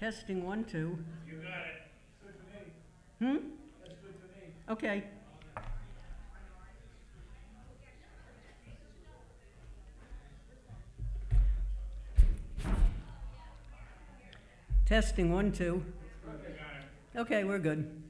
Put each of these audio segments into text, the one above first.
Testing 1, 2. You got it. Good for me. Hmm? That's good for me. Okay. Testing 1, 2. You got it. Okay, we're good.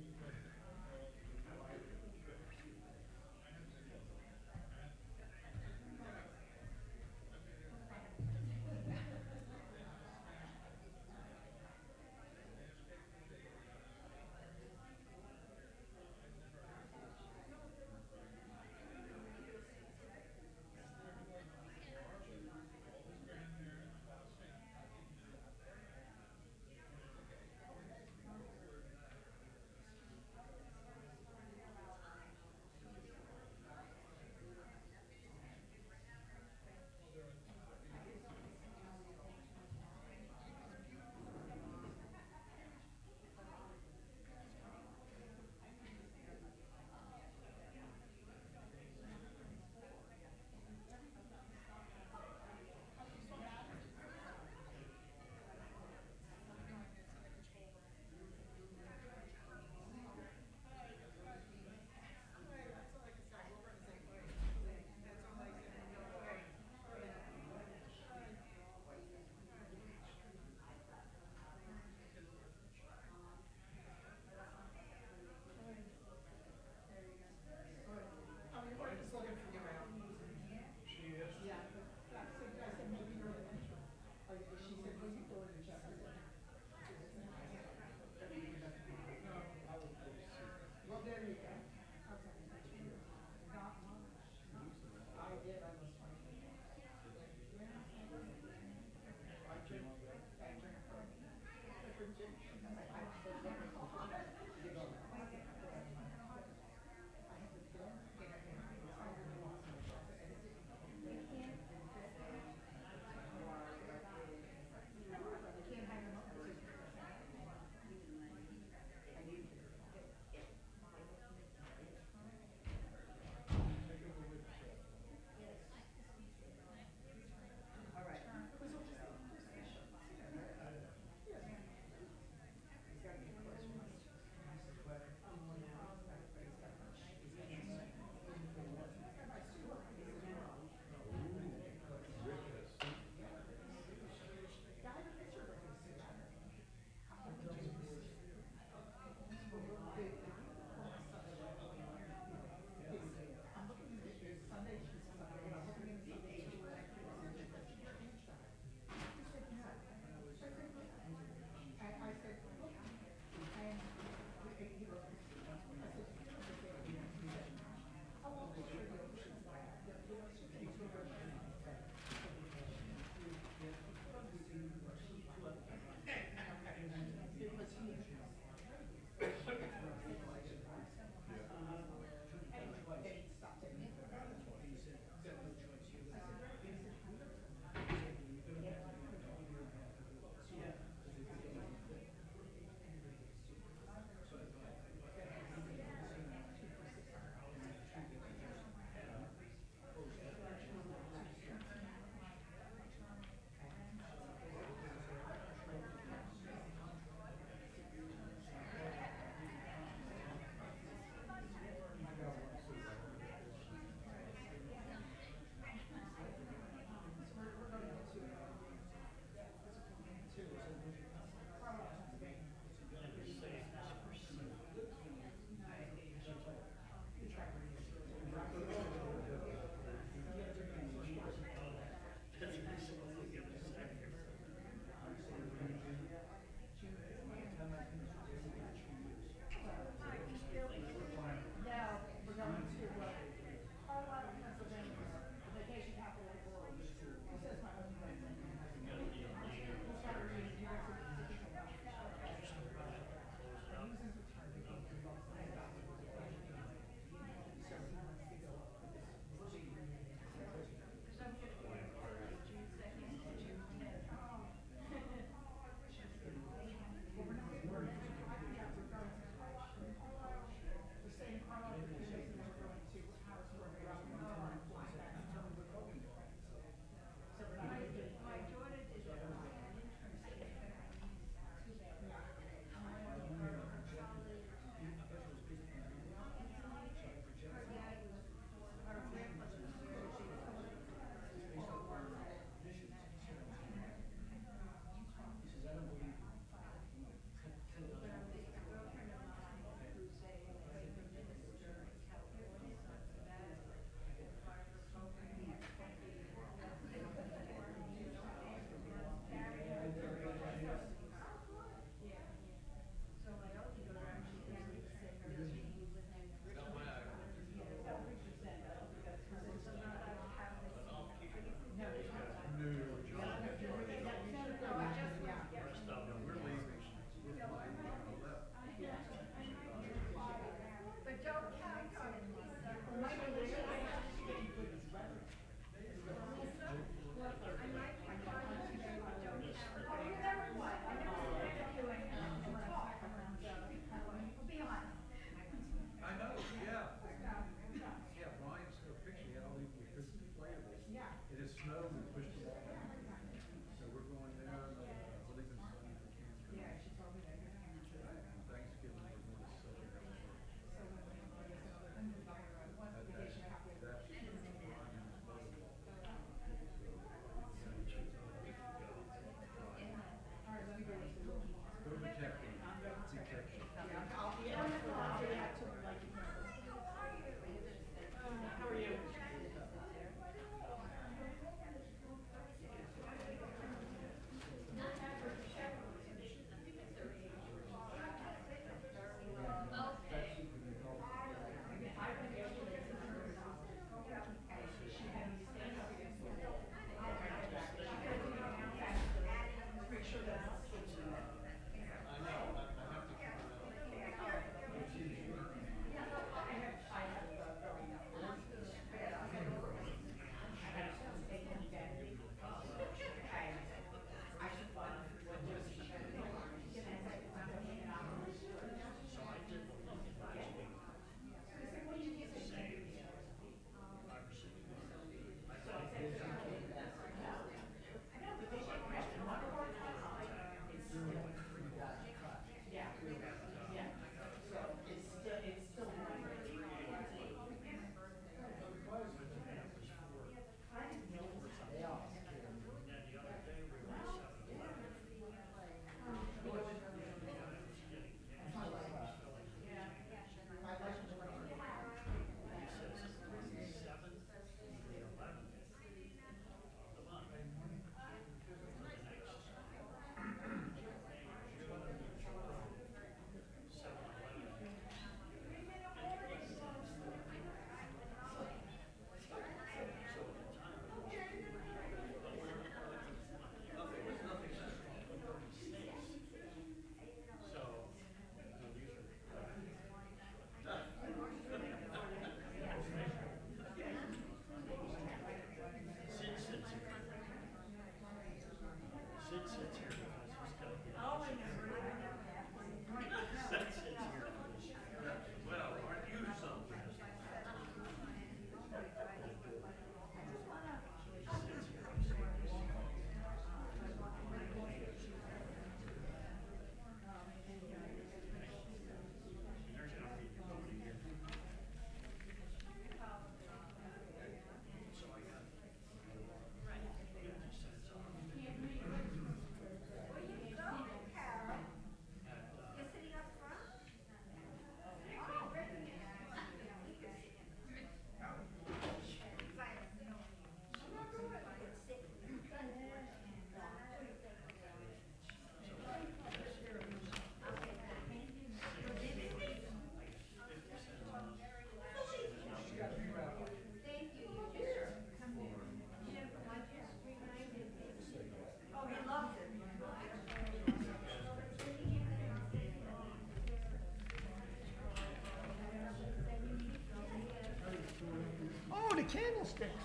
the candlesticks.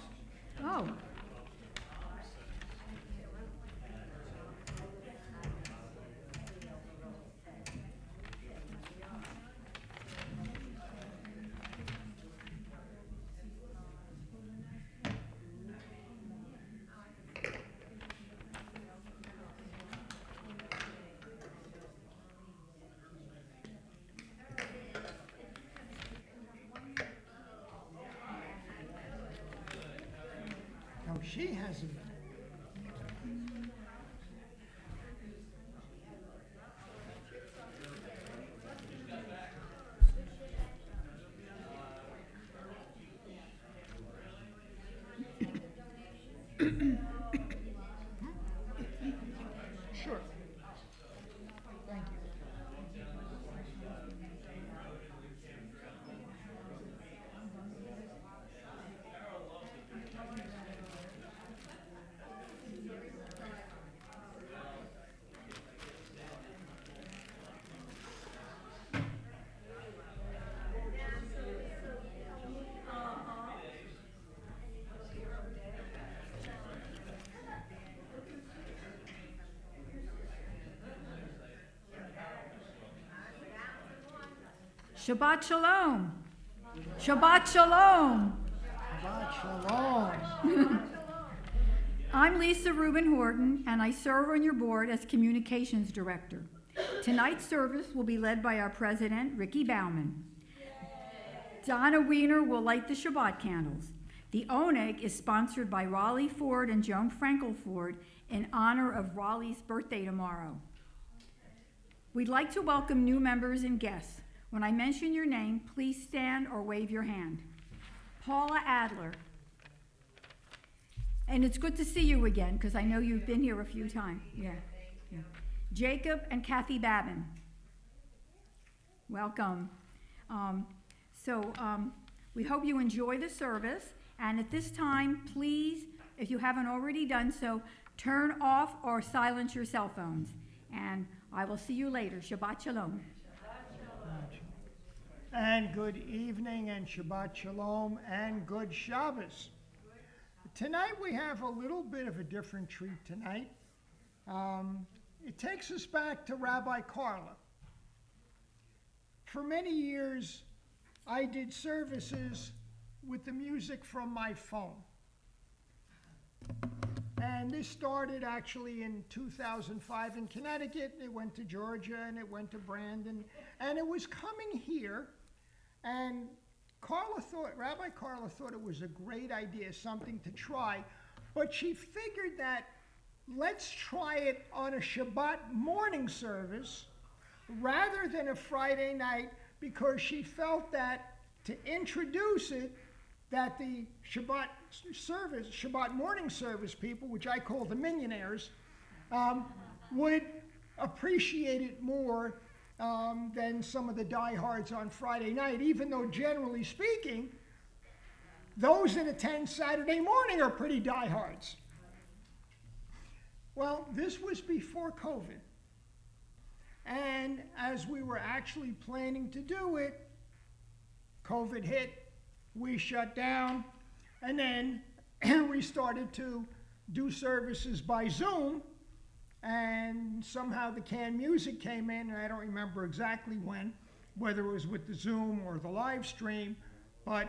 Oh. No, she hasn't. Sure. Thank you. Shabbat Shalom. Shabbat Shalom. Shabbat shalom. I'm Lisa Rubin Horton, and I serve on your board as Communications Director. Tonight's service will be led by our president, Ricky Bauman. Donna Wiener will light the Shabbat candles. The Oneg is sponsored by Raleigh Ford and Joan Frankel Ford in honor of Raleigh's birthday tomorrow. We'd like to welcome new members and guests. When I mention your name, please stand or wave your hand. Paula Adler. And it's good to see you again, because I know you've been here a few times. Yeah. Jacob and Kathy Babin. Welcome. We hope you enjoy the service. And at this time, please, if you haven't already done so, turn off or silence your cell phones. And I will see you later. Shabbat Shalom. And good evening and Shabbat Shalom and good Shabbos. Tonight we have a little bit of a different treat tonight. It takes us back to Rabbi Carla. For many years, I did services with the music from my phone. And this started actually in 2005 in Connecticut. It went to Georgia and it went to Brandon. And it was coming here. And Rabbi Carla thought it was a great idea, something to try. But she figured that let's try it on a Shabbat morning service rather than a Friday night, because she felt that to introduce it, that the Shabbat morning service people, which I call the millionaires, would appreciate it more than some of the diehards on Friday night, even though generally speaking, those that attend Saturday morning are pretty diehards. Well, this was before COVID. And as we were actually planning to do it, COVID hit, we shut down, and then we started to do services by Zoom, and somehow the canned music came in, and I don't remember exactly when, whether it was with the Zoom or the live stream, but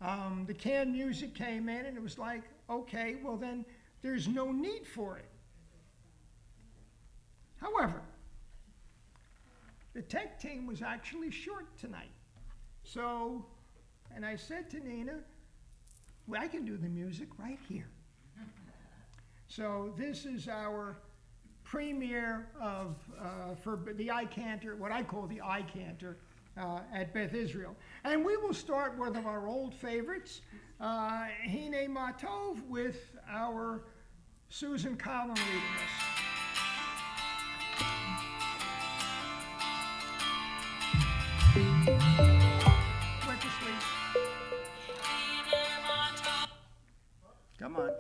the canned music came in, and it was like, okay, well then there's no need for it. However, the tech team was actually short tonight. So, and I said to Nina, well, I can do the music right here. So this is our premiere of for the I Cantor, what I call the I Cantor at Beth Israel. And we will start with one of our old favorites, Hine Matov, with our Susan Collin leading us. Went to sleep. Come on.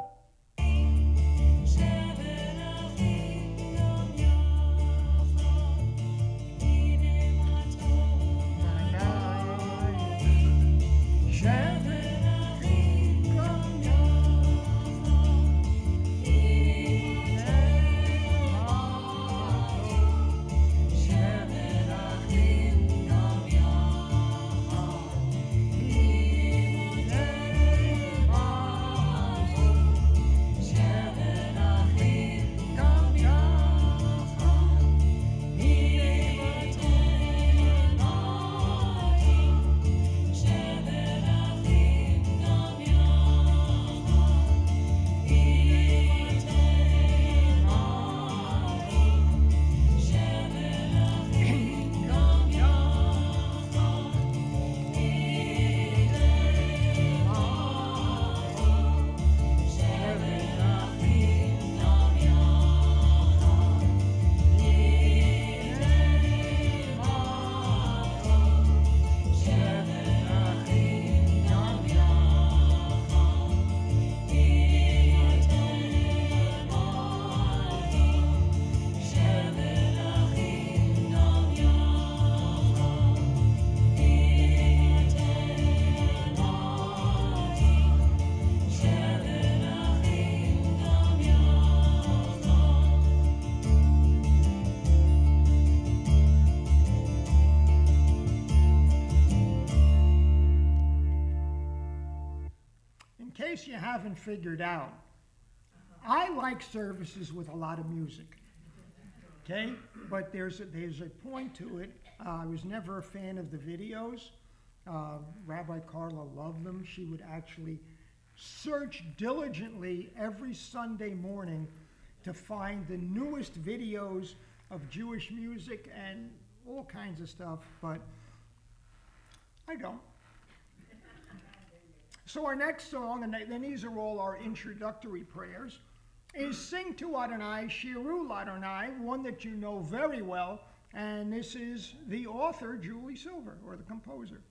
case you haven't figured out, I like services with a lot of music. Okay? But there's a point to it. I was never a fan of the videos. Rabbi Carla loved them. She would actually search diligently every Sunday morning to find the newest videos of Jewish music and all kinds of stuff, but I don't. So our next song, and then these are all our introductory prayers, is Sing to Adonai, Shiru Adonai, one that you know very well, and this is the author, Julie Silver, or the composer.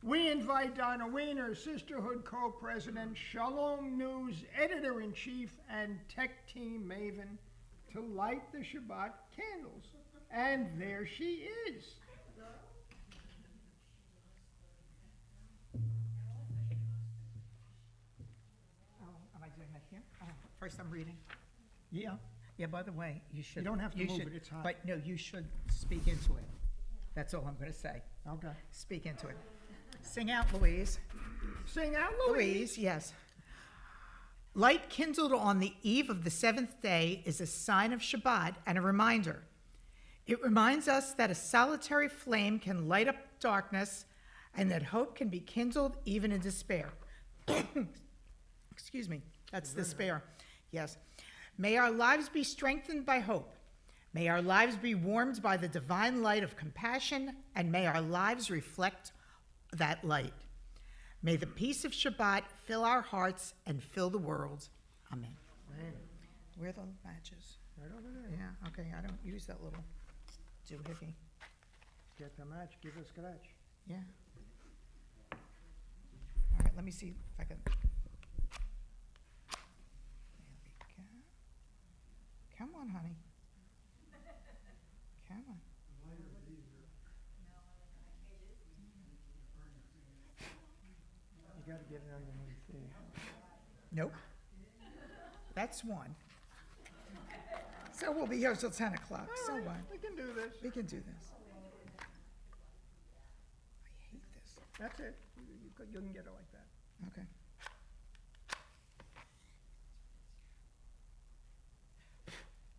We invite Donna Wiener, Sisterhood Co-President, Shalom News Editor-in-Chief, and Tech Team Maven to light the Shabbat candles. And there she is. Am I doing that here? First I'm reading. Yeah. Yeah, by the way, you should. You don't have to move it, it's hot. But no, you should speak into it. That's all I'm going to say. Okay. Speak into it. Sing out, Louise. Sing out, Louise. Yes. Light kindled on the eve of the seventh day is a sign of Shabbat and a reminder. It reminds us that a solitary flame can light up darkness and that hope can be kindled even in despair. Excuse me, that's despair. Yes. May our lives be strengthened by hope. May our lives be warmed by the divine light of compassion, and may our lives reflect that light. May the peace of Shabbat fill our hearts and fill the world. Amen. Amen. Where are the matches? Right over there. Yeah, okay, I don't use that little doohickey. Get the match, give a scratch. Yeah. All right, let me see if I can. There we go. Come on, honey. Come on. gotta get it underneath there. Nope. That's one. So we'll be here till 10 o'clock, so All right, what? we can do this. We can do this. I hate this. That's it. You can get it like that. Okay.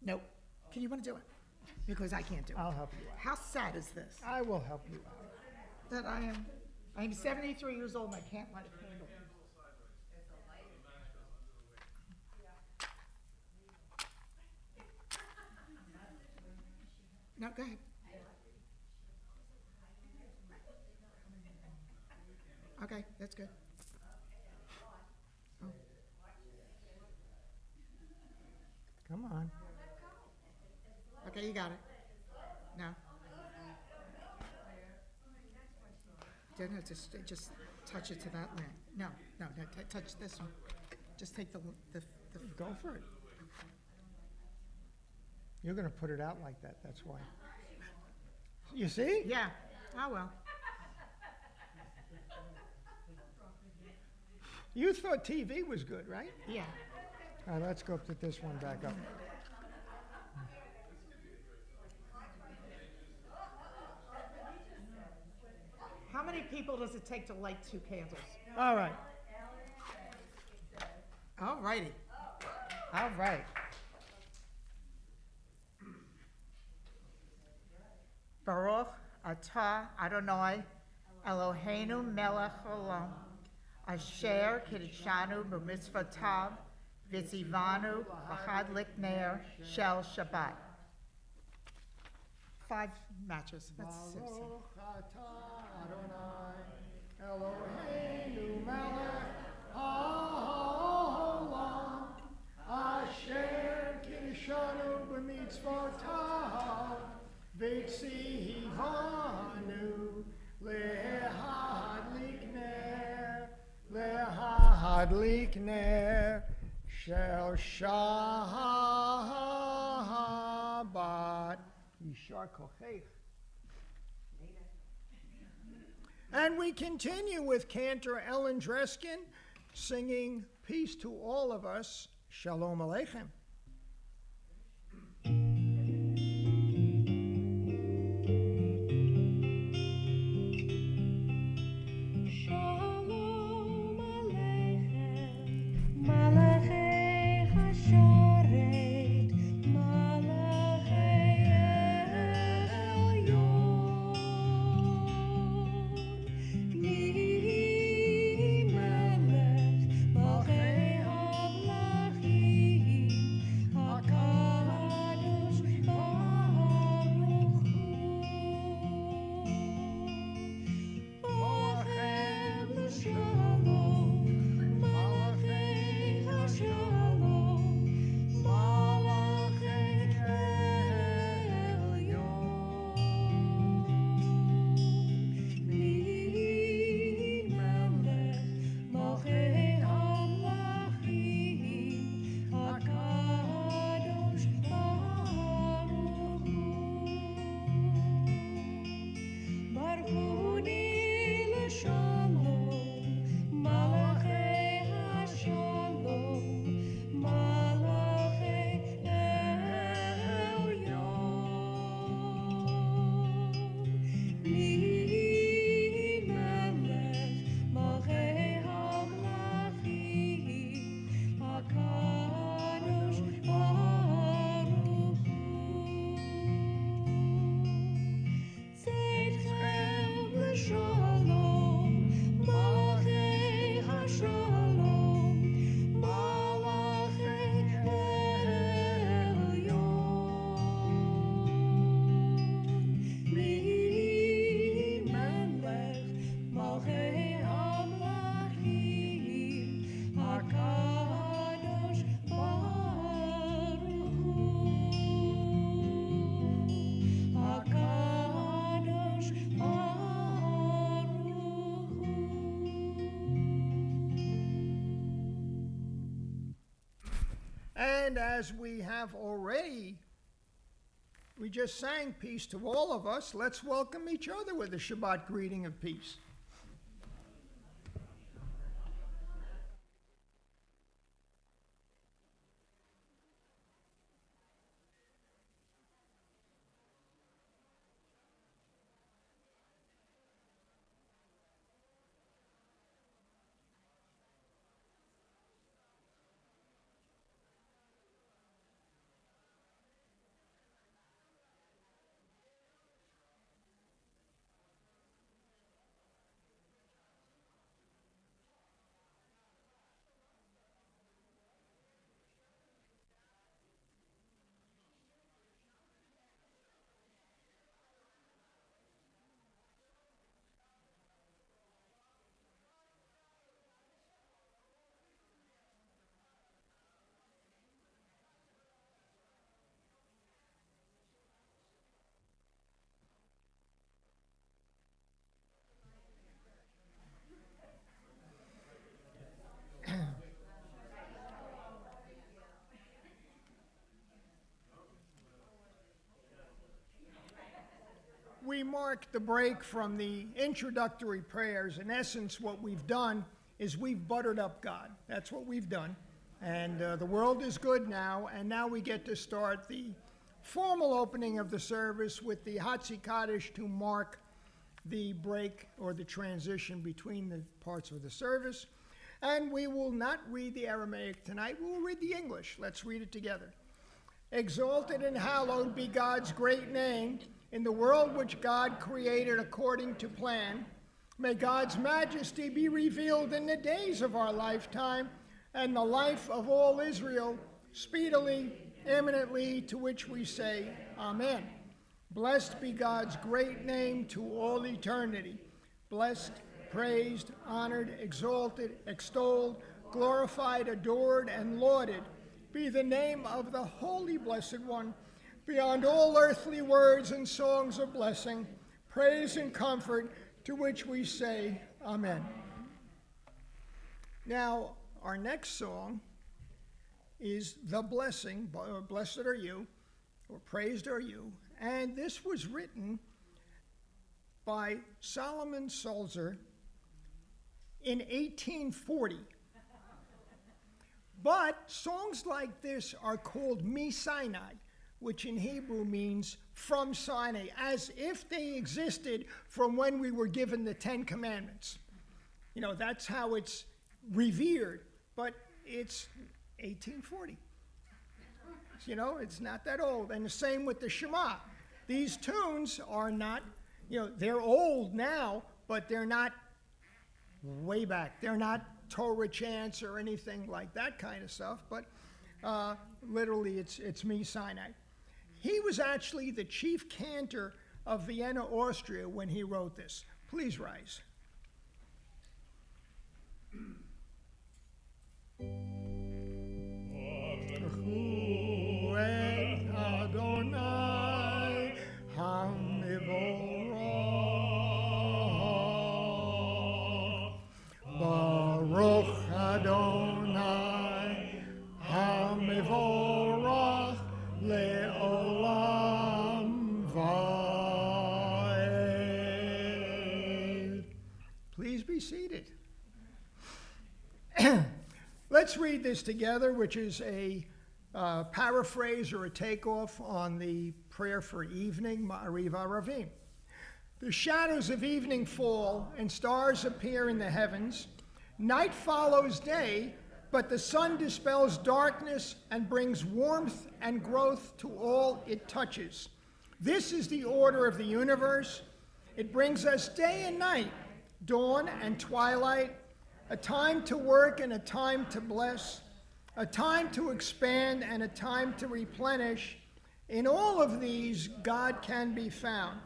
Nope. Can you want to do it? Because I can't do it. I'll help you out. How sad is this? I will help you out. That I am 73 years old and I can't light a candle. No, go ahead. Okay, that's good. Oh. Come on. Okay, you got it. No. Don't have to just touch it to that lamp. No, touch this one. Just take the Go for it. You're gonna put it out like that, that's why. You see? yeah. Oh well. You thought TV was good, right? Yeah. All right, let's go put this one back up. How many people does it take to light 2 candles? All right. All righty. All right. Baruch atah Adonai Eloheinu melech olam asher kiddushanu b'mitzvotav v'tzivanu b'chadlik ner shel Shabbat. 5 matches. That's 6. Baruch atah Adonai Eloheinu melech haolam asher kiddushanu b'mitzvotav v'tzivanu lehadlik ner shel Shabbat. Yishar kochech. And we continue with Cantor Ellen Dreskin singing Peace to All of Us, Shalom Aleichem. Shalom Aleichem, Malachei Hashoret, Malachei Elyon, Ni Melech, Malchei Hamlachim, HaKadosh Baruch Hu. Malachem l'shalom, Malachei Hashalom, Malachei Elyon. Mi Melech, Malchei Hamlachim, HaKadosh Baruch Hu. Barhuni l'shalom, Malachei Hashalom, Malachei Elyon. Mi Melech, Malchei Hamlachim, HaKadosh Baruch Hu. Zeitchem l'shalom, Malachei Hashalom, Malachei Elyon. Mi Melech, Malchei Hamlachim, HaKadosh Baruch Hu. HaKadosh Baruch Hu. And as we have already, we just sang peace to all of us. Let's welcome each other with a Shabbat greeting of peace. mark the break from the introductory prayers, in essence, what we've done is we've buttered up God. That's what we've done. And the world is good now, and now we get to start the formal opening of the service with the Hatzi Kaddish to mark the break or the transition between the parts of the service. And we will not read the Aramaic tonight, we will read the English. Let's read it together. Exalted and hallowed be God's great name in the world which God created according to plan. May God's majesty be revealed in the days of our lifetime and the life of all Israel speedily, eminently, to which we say, Amen. Blessed be God's great name to all eternity. Blessed, praised, honored, exalted, extolled, glorified, adored, and lauded be the name of the Holy Blessed One, beyond all earthly words and songs of blessing, praise and comfort, to which we say, Amen. Now, our next song is The Blessing, Blessed Are You, or Praised Are You, and this was written by Solomon Sulzer in 1840. But songs like this are called Mi-Sinai, which in Hebrew means from Sinai, as if they existed from when we were given the Ten Commandments. You know, that's how it's revered, but it's 1840. You know, it's not that old. And the same with the Shema. These tunes are not, you know, they're old now, but they're not way back. They're not Torah chants or anything like that kind of stuff, but literally it's Mi-Sinai. He was actually the chief cantor of Vienna, Austria when he wrote this. Please rise. Adonai HaMivorach Baruch Adonai HaMivorach Le'olam Va'ed. Please be seated. Let's read this together, which is a paraphrase or a takeoff on the prayer for evening, Ma'ariv Aravim. The shadows of evening fall and stars appear in the heavens. Night follows day, but the sun dispels darkness and brings warmth and growth to all it touches. This is the order of the universe. It brings us day and night, dawn and twilight, a time to work and a time to bless, a time to expand and a time to replenish. In all of these, God can be found.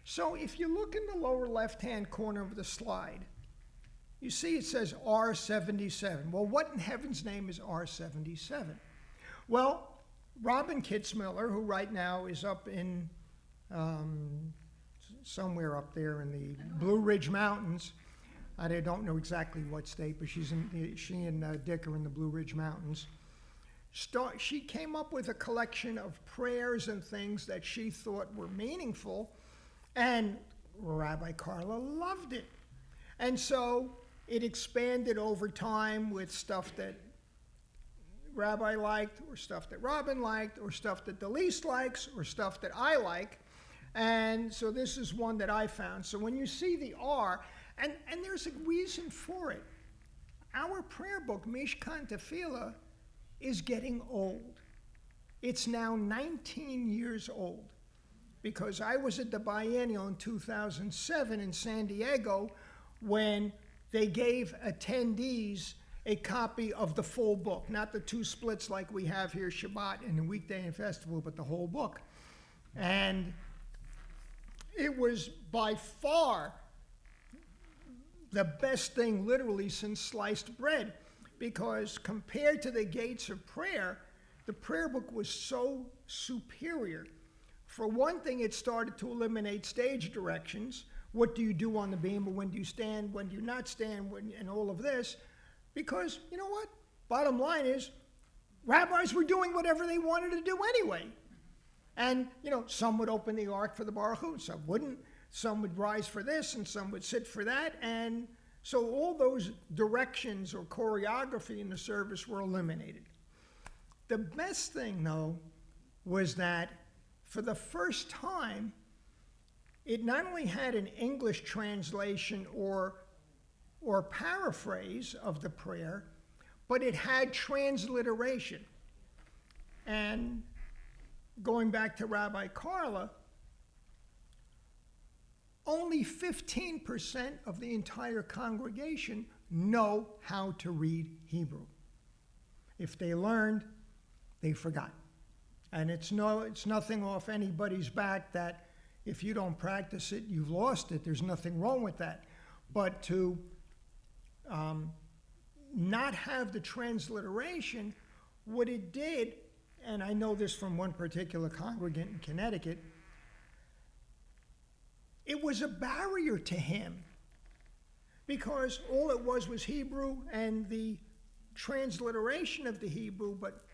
So if you look in the lower left-hand corner of the slide, you see it says R77. Well, what in heaven's name is R77? Well, Robin Kitzmiller, who right now is up in somewhere up there in the Blue Ridge Mountains, I don't know exactly what state, but she and Dick are in the Blue Ridge Mountains. She came up with a collection of prayers and things that she thought were meaningful, and Rabbi Carla loved it. And so it expanded over time with stuff that Rabbi liked, or stuff that Robin liked, or stuff that Delise likes, or stuff that I like. And so this is one that I found. So when you see the R, and there's a reason for it. Our prayer book, Mishkan Tefillah, is getting old. It's now 19 years old, because I was at the biennial in 2007 in San Diego when they gave attendees a copy of the full book, not the two splits like we have here, Shabbat and the weekday and festival, but the whole book. And it was by far the best thing literally since sliced bread, because compared to the gates of prayer, the prayer book was so superior. For one thing, it started to eliminate stage directions. What do you do on the beam, or when do you stand, when do you not stand, and all of this. Because, you know what? Bottom line is, rabbis were doing whatever they wanted to do anyway. And, you know, some would open the ark for the Baruch Hu, some wouldn't. some would rise for this and some would sit for that. And so all those directions or choreography in the service were eliminated. The best thing, though, was that for the first time, it not only had an English translation or paraphrase of the prayer, but it had transliteration. And going back to Rabbi Carla, only 15% of the entire congregation know how to read Hebrew. If they learned, they forgot. And it's nothing off anybody's back that if you don't practice it, you've lost it. There's nothing wrong with that. But to not have the transliteration, what it did, and I know this from one particular congregant in Connecticut, it was a barrier to him because all it was Hebrew and the transliteration of the Hebrew, but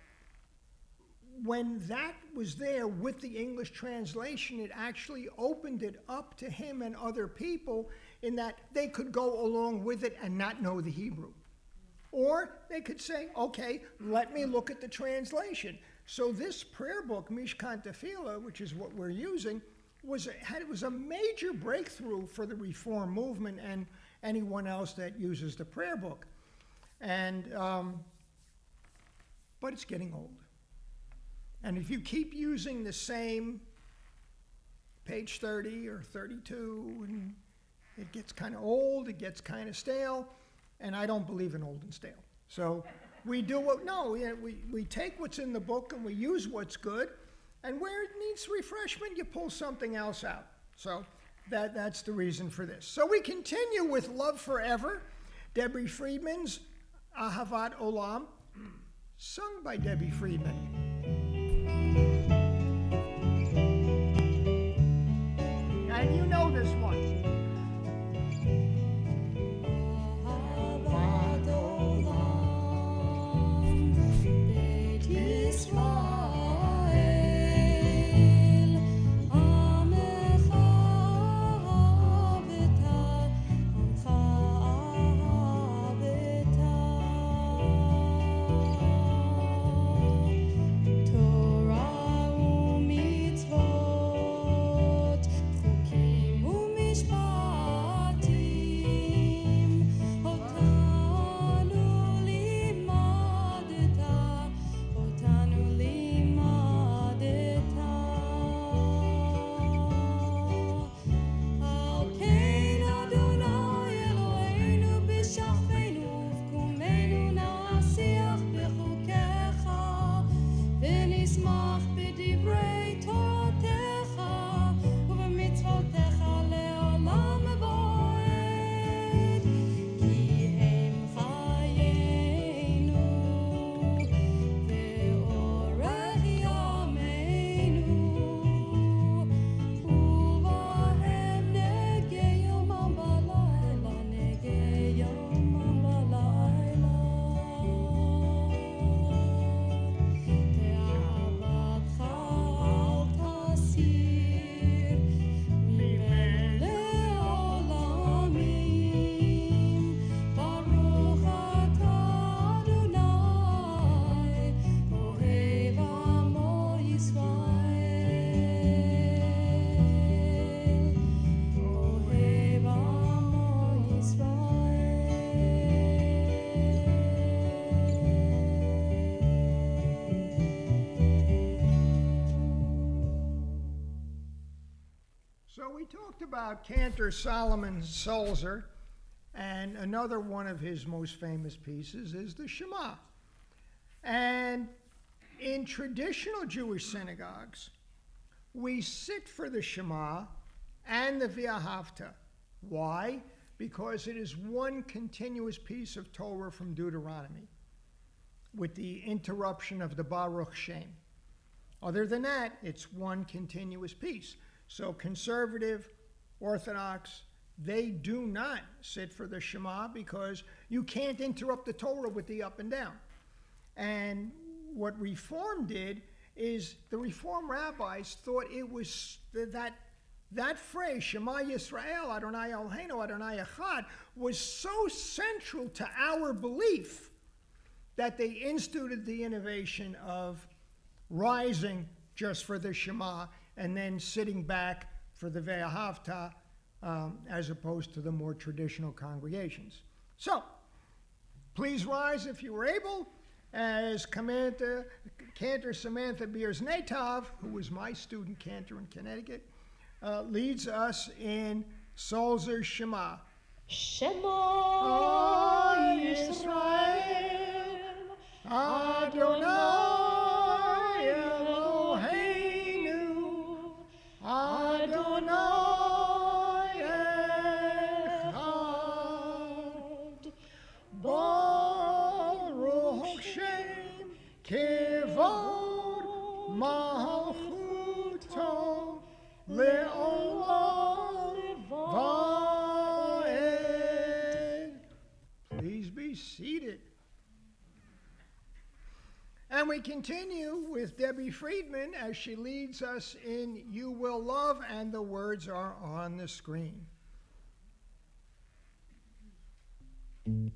when that was there with the English translation, it actually opened it up to him and other people in that they could go along with it and not know the Hebrew. Or they could say, okay, let me look at the translation. So this prayer book, Mishkan Tefillah, which is what we're using, was a major breakthrough for the Reform movement and anyone else that uses the prayer book. And but it's getting old. And if you keep using the same page 30 or 32, and it gets kind of old, it gets kind of stale, and I don't believe in old and stale. So we take what's in the book and we use what's good, and where it needs refreshment, you pull something else out. So that's the reason for this. So we continue with Love Forever, Debbie Friedman's Ahavat Olam, sung by Debbie Friedman. And you know this one. אהבת עולם, בית ישראל, עמך אהבת, עמך אהבת. תורה ומצוות, חוקים ומשפטים, אותנו לימדת, אותנו לימדת. על כן אדוני אלוהינו בשכבנו ובקומנו נשיח בחוקיך, ונשמח בדברי תורתך ובמצוותיך לעולם ועד, כי הם חיינו ואורך ימינו, ובהם נגה יומם ולילה, נגה יומם ולילה. ואהבתך אל תסיר ממני לעולמים, ברוך אתה אדוני, אוהב עמו ישראל, אוהב עמו ישראל. So we talked about Cantor Solomon Sulzer, and another one of his most famous pieces is the Shema. And in traditional Jewish synagogues, we sit for the Shema and the V'ahavta. Why? Because it is one continuous piece of Torah from Deuteronomy, with the interruption of the Baruch Shem. Other than that, it's one continuous piece. So conservative, Orthodox, they do not sit for the Shema because you can't interrupt the Torah with the up and down. And what Reform did is the Reform rabbis thought it was that that phrase, Shema Yisrael, Adonai Eloheinu, Adonai Echad, was so central to our belief that they instituted the innovation of rising just for the Shema and then sitting back for the Ve'ahavta, as opposed to the more traditional congregations. So, please rise if you were able, as Cantor Samantha Beers-Natov, who was my student cantor in Connecticut, leads us in Solzer Shema. Shema Yisrael, Adonai Eloheinu, Adonai Echad, Baruch Shem Kevod Malchuto Le'olam Va'ed. Please be seated. And we continue with Debbie Friedman as she leads us in You Will Love, and the words are on the screen. And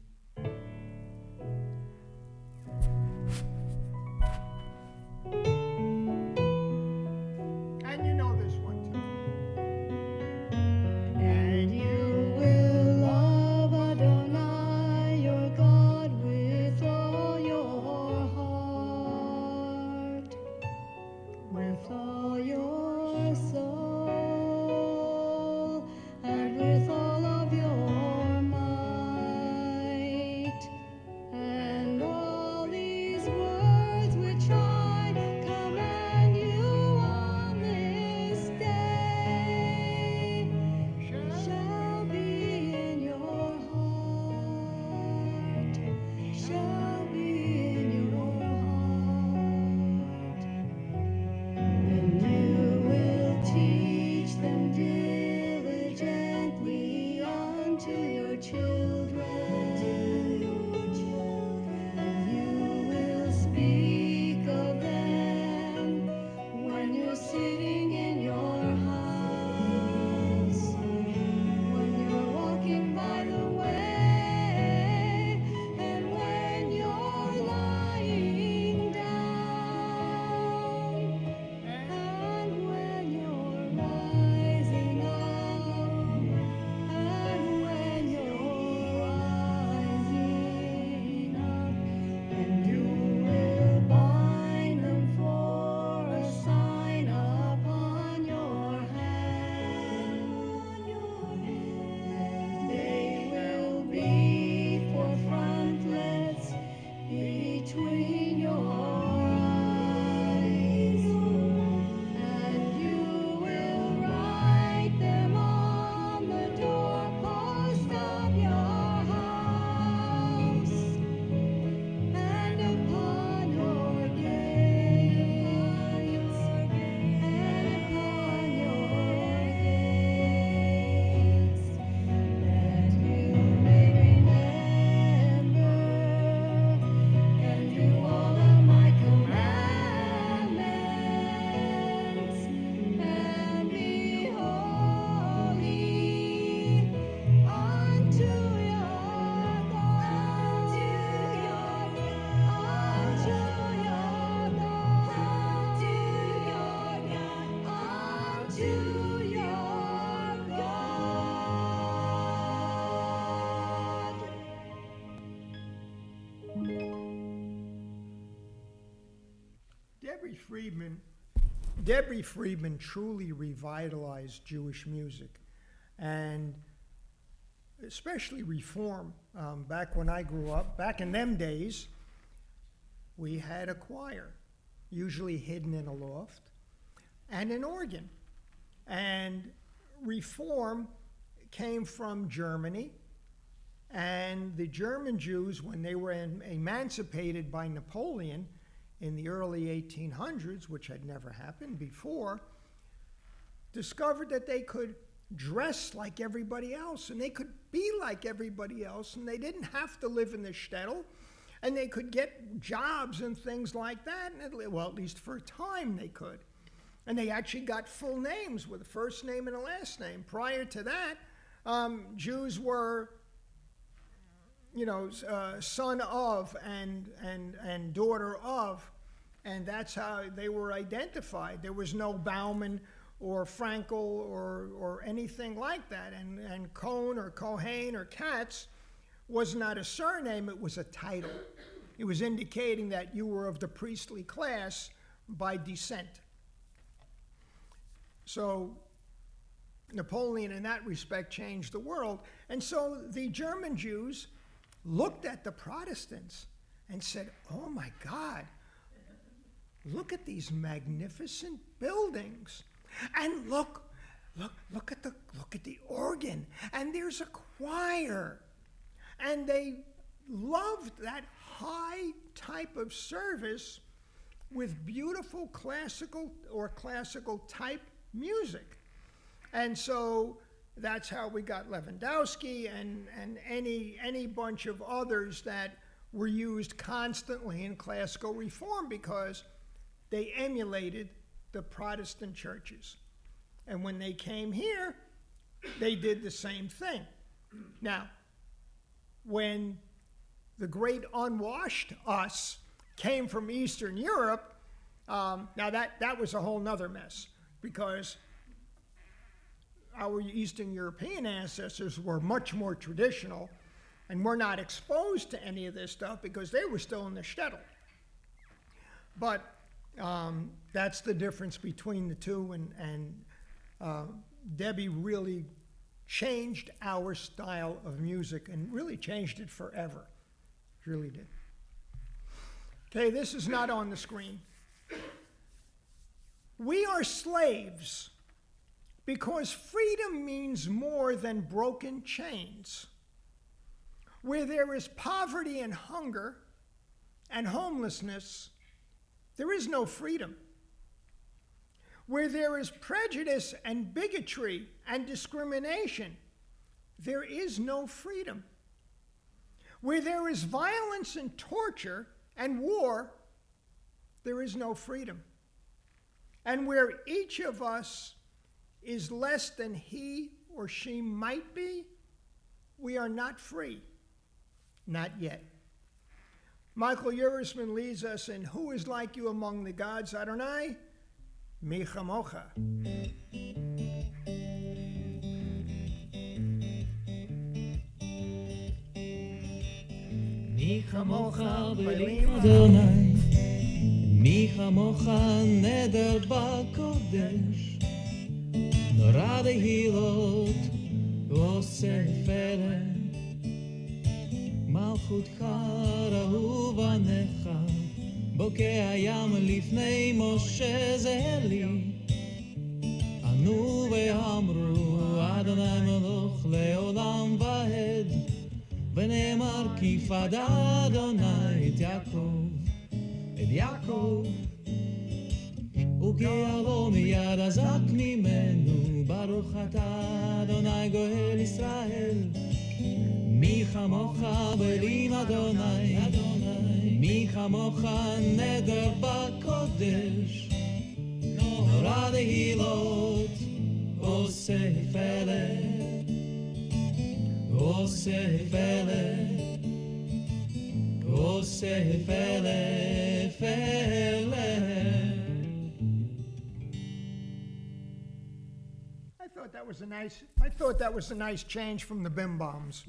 you know this one too. and you will love Adonai your God with all your heart, with all your soul, and with all of your might. And all these words which I command you on this day shall be in your heart, shall be in your heart. And you will teach them diligently unto your children. And you will speak of them when you're sitting in your house, when you're walking by the way, and when you're lying down, and when you're rising up, and when you're rising up. And you will bind them for a sign upon your hand. They will be for frontlets between your eyes. And you will write them on the doorpost of your house, and upon your gates, and upon your gates, that you may remember and do all of my commandments, and be holy unto your God, unto your God, unto your God, unto your God. Debbie Friedman truly revitalized Jewish music, and especially reform. Back when I grew up, back in them days, we had a choir, usually hidden in a loft, and an organ. And reform came from Germany, and the German Jews, when they were emancipated by Napoleon in the early 1800s, which had never happened before, discovered that they could dress like everybody else, and they could be like everybody else, and they didn't have to live in the shtetl, and they could get jobs and things like that, and well, at least for a time they could. And they actually got full names with a first name and a last name. Prior to that, Jews were, son of and daughter of, and that's how they were identified. There was no Bauman or Frankel or anything like that. And Cohn or Kohen or Katz was not a surname, it was a title. It was indicating that you were of the priestly class by descent. So Napoleon, in that respect, changed the world. And so the German Jews looked at the Protestants and said, oh my God, look at these magnificent buildings. And look at the organ. And there's a choir. And they loved that high type of service with beautiful classical type music. And so that's how we got Lewandowski and any bunch of others that were used constantly in classical reform because they emulated the Protestant churches. And when they came here, they did the same thing. Now, when the great unwashed us came from Eastern Europe, now that was a whole nother mess, because our Eastern European ancestors were much more traditional and were not exposed to any of this stuff because they were still in the shtetl. But that's the difference between the two, and Debbie really changed our style of music and really changed it forever. She really did. Okay, this is not on the screen. We are slaves because freedom means more than broken chains. Where there is poverty and hunger and homelessness, there is no freedom. Where there is prejudice and bigotry and discrimination, there is no freedom. Where there is violence and torture and war, there is no freedom. And where each of us is less than he or she might be, we are not free. Not yet. Michael Urisman leads us in Who is Like You Among the Gods, Adonai? Mi chamocha. מי כמוך בלים אדוני, מי כמוך נדר בקודש, נורא דהילות ועושה פלא, מלכותך ראו בניך, בוקע ים לפני משה זה לי, ענו ואמרו אדוני מלוך לעולם ועד, ונאמר כי פדה אדוני את יעקב, וגאלו מיד עזק ממנו, ברוך אתה אדוני גואל ישראל. מי כמוך בלים אדוני, מי כמוך נדר בקודש, נורא דהילות עושה פלא. עושה פלא, פלא. I thought that was a nice change from the Bim Bombs.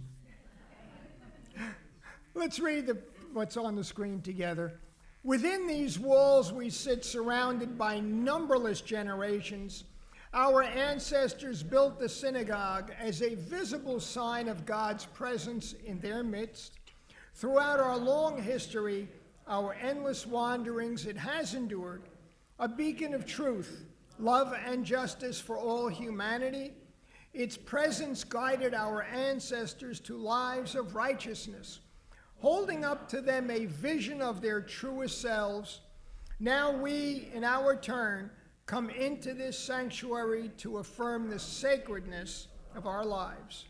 Let's read what's on the screen together. Within these walls we sit surrounded by numberless generations. Our ancestors built the synagogue as a visible sign of God's presence in their midst. Throughout our long history, our endless wanderings, it has endured, a beacon of truth, love, and justice for all humanity. Its presence guided our ancestors to lives of righteousness, holding up to them a vision of their truest selves. Now we, in our turn, come into this sanctuary to affirm the sacredness of our lives.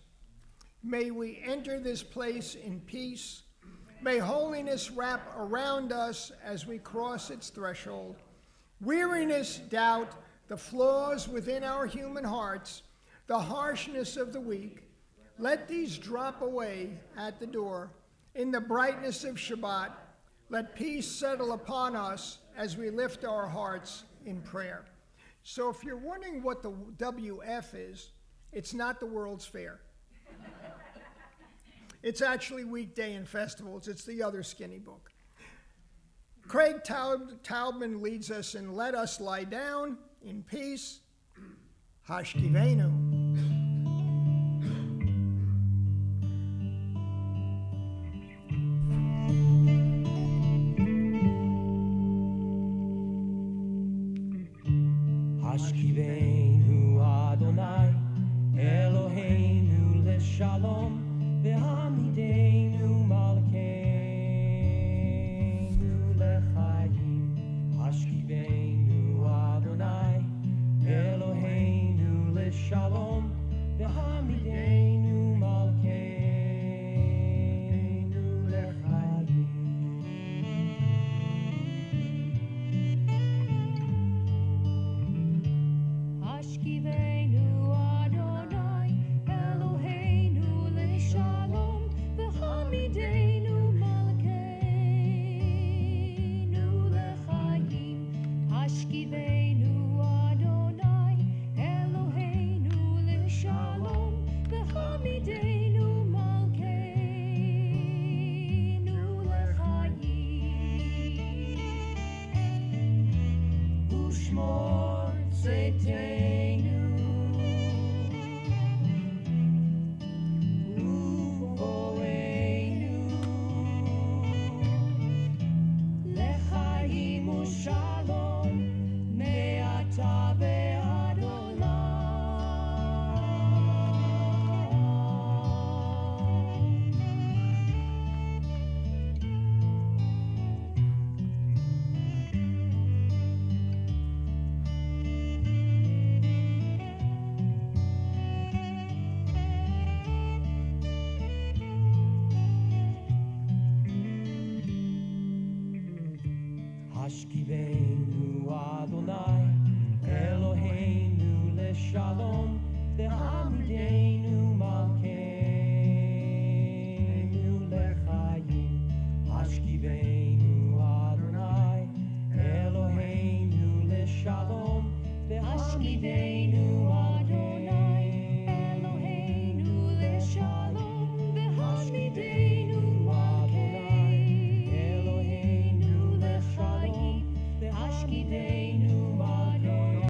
May we enter this place in peace. May holiness wrap around us as we cross its threshold. Weariness, doubt, the flaws within our human hearts, the harshness of the weak, let these drop away at the door. In the brightness of Shabbat, let peace settle upon us as we lift our hearts in prayer. So if you're wondering what the WF is, it's not the World's Fair. It's actually weekday and festivals. It's the other skinny book. Craig Taubman leads us in Let Us Lie Down in Peace. Hashkivenu. Hashkivenu Adonai, Eloheinu leshalom, ve'hamidenu malkeinu lechayim. Hashkivenu Adonai, Eloheinu leshalom, ve'hamidenu malkeinu lechayim. Hashkivenu Adonai, Eloheinu leshalom, v'hamidenu malkeinu lechayim. Hashkivenu Adonai, Eloheinu leshalom, v'hamidenu malkeinu lechayim. Ushmor Tzedkeinu, Uvoreinu, Lechayim u'Shalom, me'ata ve'ad Hashkivenu Adonai,